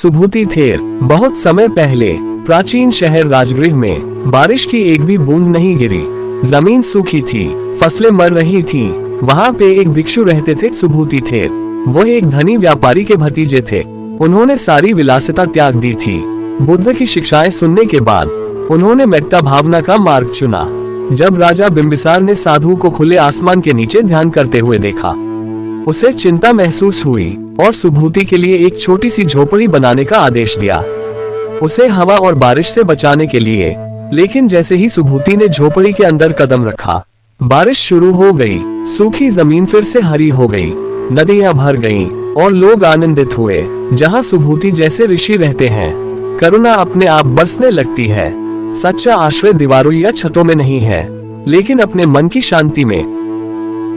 सुभूति थेर। बहुत समय पहले प्राचीन शहर राजगृह में बारिश की एक भी बूंद नहीं गिरी। जमीन सूखी थी, फसलें मर रही थीं। वहाँ पे एक भिक्षु रहते थे, सुभूति थेर। वो एक धनी व्यापारी के भतीजे थे। उन्होंने सारी विलासिता त्याग दी थी। बुद्ध की शिक्षाएं सुनने के बाद उन्होंने मेट्टा भावना का मार्ग चुना। जब राजा बिंबिसार ने साधु को खुले आसमान के नीचे ध्यान करते हुए देखा, उसे चिंता महसूस हुई और सुभूति के लिए एक छोटी सी झोपड़ी बनाने का आदेश दिया, उसे हवा और बारिश से बचाने के लिए। लेकिन जैसे ही सुभूति ने झोपड़ी के अंदर कदम रखा, बारिश शुरू हो गई। सूखी जमीन फिर से हरी हो गई, नदियां भर गईं और लोग आनंदित हुए। जहां सुभूति जैसे ऋषि रहते हैं, करुणा अपने आप बरसने लगती है। सच्चा आश्रय दीवारों या छतों में नहीं है, लेकिन अपने मन की शांति में।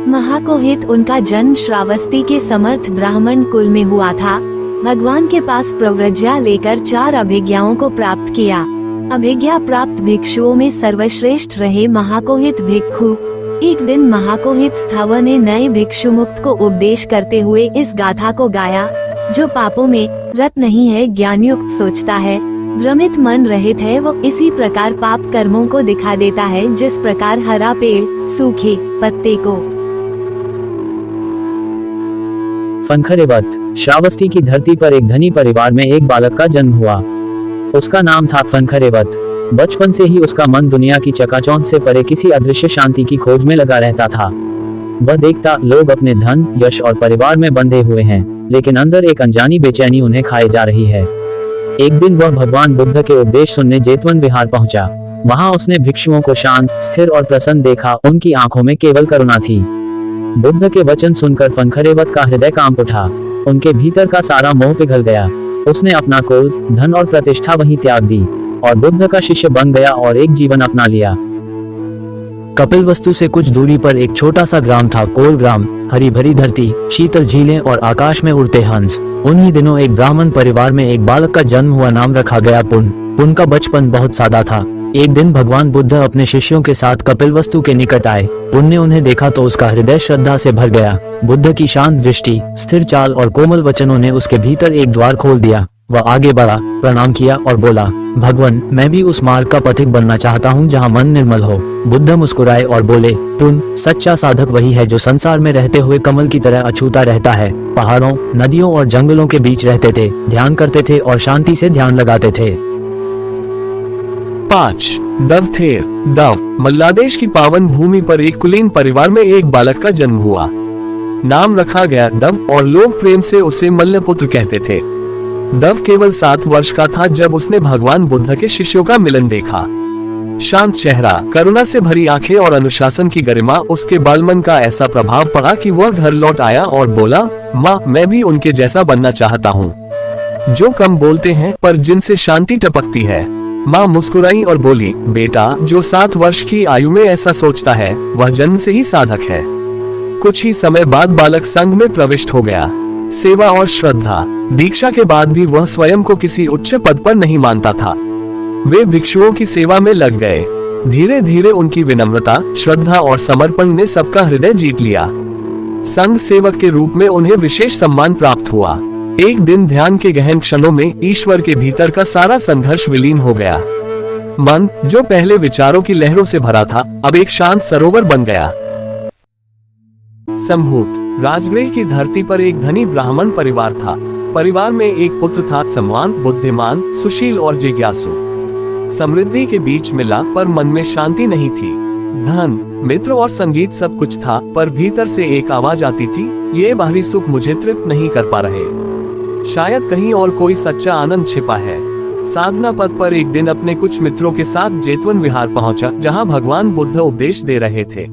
महाकोहित उनका जन्म श्रावस्ती के समर्थ ब्राह्मण कुल में हुआ था। भगवान के पास प्रव्रज्या लेकर 4 अभिज्ञाओं को प्राप्त किया। अभिज्ञा प्राप्त भिक्षुओं में सर्वश्रेष्ठ रहे महाकोहित भिक्षु। एक दिन महाकोहित स्थावर ने नए भिक्षु मुक्त को उपदेश करते हुए इस गाथा को गाया। जो पापों में रत नहीं है, ज्ञानयुक्त सोचता है, भ्रमित मन रहित है, वो इसी प्रकार पाप कर्मों को दिखा देता है, जिस प्रकार हरा पेड़ सूखे पत्ते को। फनखरेवत। श्रावस्ती की धरती पर एक धनी परिवार में एक बालक का जन्म हुआ। उसका नाम था फनखरेवत। बचपन से ही उसका मन दुनिया की चकाचौंध से परे किसी अदृश्य शांति की खोज में लगा रहता था। वह देखता लोग अपने धन, यश और परिवार में बंधे हुए हैं, लेकिन अंदर एक अनजानी बेचैनी उन्हें खाए जा रही है। एक दिन वह भगवान बुद्ध के उपदेश सुनने जेतवन विहार पहुंचा। वहां उसने भिक्षुओं को शांत, स्थिर और प्रसन्न देखा। उनकी आंखों में केवल करुणा थी। बुद्ध के वचन सुनकर फनखरेवत का हृदय कांप उठा। उनके भीतर का सारा मोह पिघल गया। उसने अपना कुल, धन और प्रतिष्ठा वहीं त्याग दी और बुद्ध का शिष्य बन गया और एक जीवन अपना लिया। कपिलवस्तु से कुछ दूरी पर एक छोटा सा ग्राम था, कोल ग्राम। हरी भरी धरती, शीतल झीलें और आकाश में उड़ते हंस। उन्हीं दिनों एक ब्राह्मण परिवार में एक बालक का जन्म हुआ। नाम रखा गया पुन। पुन का बचपन बहुत सादा था। एक दिन भगवान बुद्ध अपने शिष्यों के साथ कपिलवस्तु के निकट आए। पुन ने उन्हें देखा तो उसका हृदय श्रद्धा से भर गया। बुद्ध की शांत दृष्टि, स्थिर चाल और कोमल वचनों ने उसके भीतर एक द्वार खोल दिया। वह आगे बढ़ा, प्रणाम किया और बोला, भगवान, मैं भी उस मार्ग का पथिक बनना चाहता हूँ जहाँ मन निर्मल हो। बुद्ध मुस्कुराए और बोले, पुन, सच्चा साधक वही है जो संसार में रहते हुए कमल की तरह अछूता रहता है। पहाड़ों, नदियों और जंगलों के बीच रहते थे, ध्यान करते थे और शांति से ध्यान लगाते थे। 5 दव थेर। दव मल्लादेश की पावन भूमि पर एक कुलीन परिवार में एक बालक का जन्म हुआ। नाम रखा गया दव और लोग प्रेम से उसे मल्लपुत्र कहते थे। दव केवल 7 वर्ष का था जब उसने भगवान बुद्ध के शिष्यों का मिलन देखा। शांत चेहरा, करुणा से भरी आंखें और अनुशासन की गरिमा, उसके बालमन का ऐसा प्रभाव पड़ा कि वह घर लौट आया और बोला, माँ, मैं भी उनके जैसा बनना चाहता हूँ, जो कम बोलते हैं पर जिनसे शांति टपकती है। माँ मुस्कुराई और बोली, बेटा, जो 7 वर्ष की आयु में ऐसा सोचता है वह जन्म से ही साधक है। कुछ ही समय बाद बालक संघ में प्रविष्ट हो गया। सेवा और श्रद्धा, दीक्षा के बाद भी वह स्वयं को किसी उच्च पद पर नहीं मानता था। वे भिक्षुओं की सेवा में लग गए। धीरे धीरे उनकी विनम्रता, श्रद्धा और समर्पण ने सबका हृदय जीत लिया। संघ सेवक के रूप में उन्हें विशेष सम्मान प्राप्त हुआ। एक दिन ध्यान के गहन क्षणों में ईश्वर के भीतर का सारा संघर्ष विलीन हो गया। मन, जो पहले विचारों की लहरों से भरा था, अब एक शांत सरोवर बन गया। संभूत। राजगृह की धरती पर एक धनी ब्राह्मण परिवार था। परिवार में एक पुत्र था, सम्मान, बुद्धिमान, सुशील और जिज्ञासु। समृद्धि के बीच मिला पर मन में शांति नहीं थी। धन, मित्र और संगीत सब कुछ था, पर भीतर से एक आवाज आती थी, ये बाहरी सुख मुझे तृप्त नहीं कर पा रहे। शायद कहीं और कोई सच्चा आनंद छिपा है। साधना पथ पर एक दिन अपने कुछ मित्रों के साथ जेतवन विहार पहुंचा, जहां भगवान बुद्ध उपदेश दे रहे थे।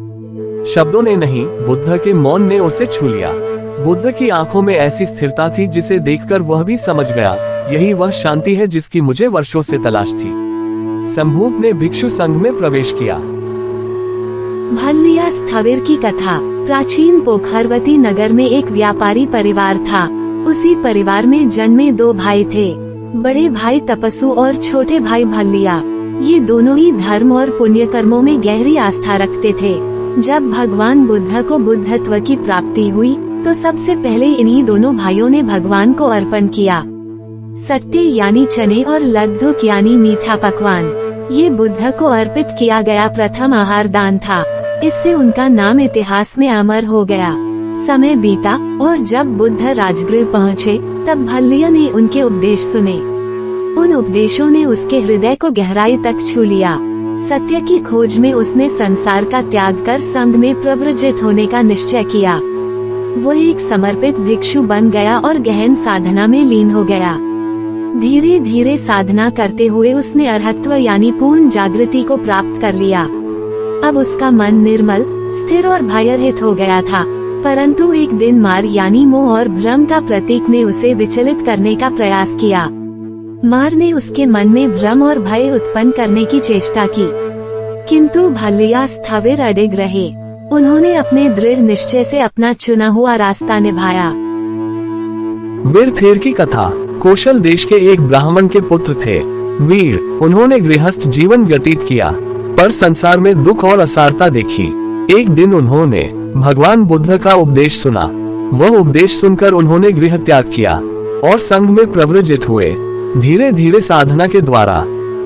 शब्दों ने नहीं, बुद्ध के मौन ने उसे छू लिया। बुद्ध की आंखों में ऐसी स्थिरता थी जिसे देखकर वह भी समझ गया, यही वह शांति है जिसकी मुझे वर्षों से तलाश थी। संभूत ने भिक्षु संघ में प्रवेश किया। भल्लिया स्थविर की कथा। प्राचीन पोखरवती नगर में एक व्यापारी परिवार था। उसी परिवार में जन्मे 2 भाई थे, बड़े भाई तपस्सु और छोटे भाई भल्लिया। ये दोनों ही धर्म और पुण्य कर्मों में गहरी आस्था रखते थे। जब भगवान बुद्ध को बुद्धत्व की प्राप्ति हुई तो सबसे पहले इन्हीं दोनों भाइयों ने भगवान को अर्पण किया। सत्य यानी चने और लड्डू यानी मीठा पकवान। ये बुद्ध को अर्पित किया गया प्रथम आहार दान था। इससे उनका नाम इतिहास में अमर हो गया। समय बीता और जब बुद्ध राजगृह पहुँचे तब भल्लिया ने उनके उपदेश सुने। उन उपदेशों ने उसके हृदय को गहराई तक छू लिया। सत्य की खोज में उसने संसार का त्याग कर संघ में प्रव्रजित होने का निश्चय किया। वो एक समर्पित भिक्षु बन गया और गहन साधना में लीन हो गया। धीरे धीरे साधना करते हुए उसने अरहत्व यानी पूर्ण जागृति को प्राप्त कर लिया। अब उसका मन निर्मल, स्थिर और भयरहित हो गया था। परंतु एक दिन मार यानी मोह और भ्रम का प्रतीक ने उसे विचलित करने का प्रयास किया। मार ने उसके मन में भ्रम और भय उत्पन्न करने की चेष्टा की, किंतु भल्लिया स्थविर अडिग रहे। उन्होंने अपने दृढ़ निश्चय से अपना चुना हुआ रास्ता निभाया। वीर थेर की कथा। कौशल देश के एक ब्राह्मण के पुत्र थे वीर। उन्होंने गृहस्थ जीवन व्यतीत किया, पर संसार में दुख और असारता देखी। एक दिन उन्होंने भगवान बुद्ध का उपदेश सुना। वह उपदेश सुनकर उन्होंने गृह त्याग किया और संघ में प्रव्रजित हुए। धीरे धीरे साधना के द्वारा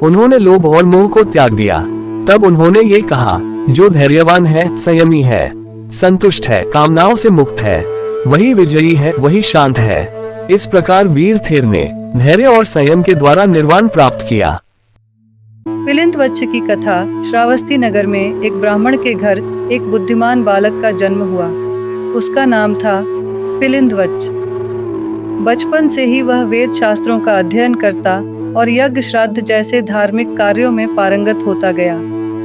उन्होंने लोभ और मोह को त्याग दिया। तब उन्होंने ये कहा, जो धैर्यवान है, संयमी है, संतुष्ट है, कामनाओं से मुक्त है, वही विजयी है, वही शांत है। इस प्रकार वीर थेर ने धैर्य और संयम के द्वारा निर्वाण प्राप्त किया। पिलिंदवच्छ की कथा। श्रावस्ती नगर में एक ब्राह्मण के घर एक बुद्धिमान बालक का जन्म हुआ। उसका नाम था पिलिंदवच्छ। बचपन से ही वह वेद शास्त्रों का अध्ययन करता और यज्ञ श्राद्ध जैसे धार्मिक कार्यों में पारंगत होता गया।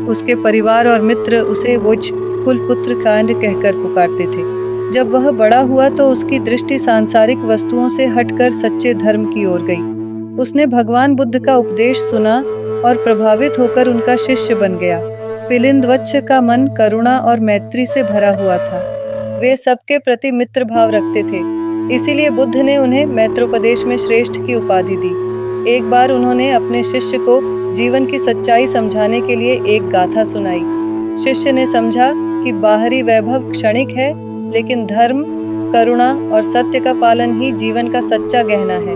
उसके परिवार और मित्र उसे वोज कुलपुत्र कांड कहकर पुकारते थे। जब वह बड़ा हुआ तो उसकी दृष्टि सांसारिक वस्तुओं से हटकर सच्चे धर्म की ओर गई। उसने भगवान बुद्ध का उपदेश सुना और प्रभावित होकर उनका शिष्य बन गया। पिलिंदवच्छ का मन करुणा और मैत्री से भरा हुआ था। वे सबके प्रति मित्र भाव रखते थे, इसीलिए बुद्ध ने उन्हें मैत्रोपदेश में श्रेष्ठ की उपाधि दी। एक बार उन्होंने अपने शिष्य को जीवन की सच्चाई समझाने के लिए एक गाथा सुनाई। शिष्य ने समझा कि बाहरी वैभव क्षणिक है, लेकिन धर्म, करुणा और सत्य का पालन ही जीवन का सच्चा गहना है।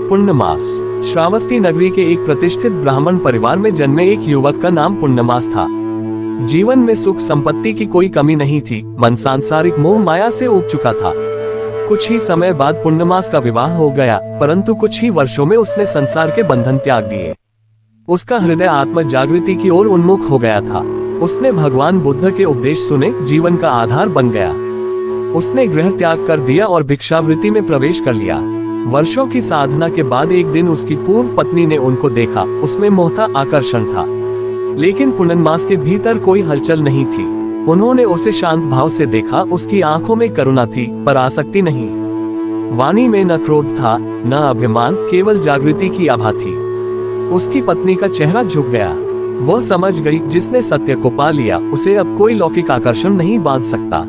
पूर्णमास। श्रावस्ती नगरी के एक प्रतिष्ठित ब्राह्मण परिवार में जन्मे एक युवक का नाम पूर्णमास था। जीवन में सुख संपत्ति की कोई कमी नहीं थी। मन सांसारिक मोह माया से उब चुका था। कुछ ही समय बाद पूर्णमास का विवाह हो गया, परंतु कुछ ही वर्षों में उसने संसार के बंधन त्याग दिए। उसका हृदय आत्म जागृति की ओर उन्मुख हो गया था। उसने भगवान बुद्ध के उपदेश सुने, जीवन का आधार बन गया। उसने गृह त्याग कर दिया और भिक्षावृत्ति में प्रवेश कर लिया। वर्षों की साधना के बाद एक दिन उसकी पूर्व पत्नी ने उनको देखा। उसमें मोह था, आकर्षण था, लेकिन पूर्णमास के भीतर कोई हलचल नहीं थी। उन्होंने उसे शांत भाव से देखा। उसकी आंखों में करुणा थी, पर आसक्ति नहीं। वाणी में न क्रोध था, न अभिमान, केवल जागृति की आभा थी। उसकी पत्नी का चेहरा झुक गया। वह समझ गई, जिसने सत्य को पा लिया उसे अब कोई लौकिक आकर्षण नहीं बांध सकता।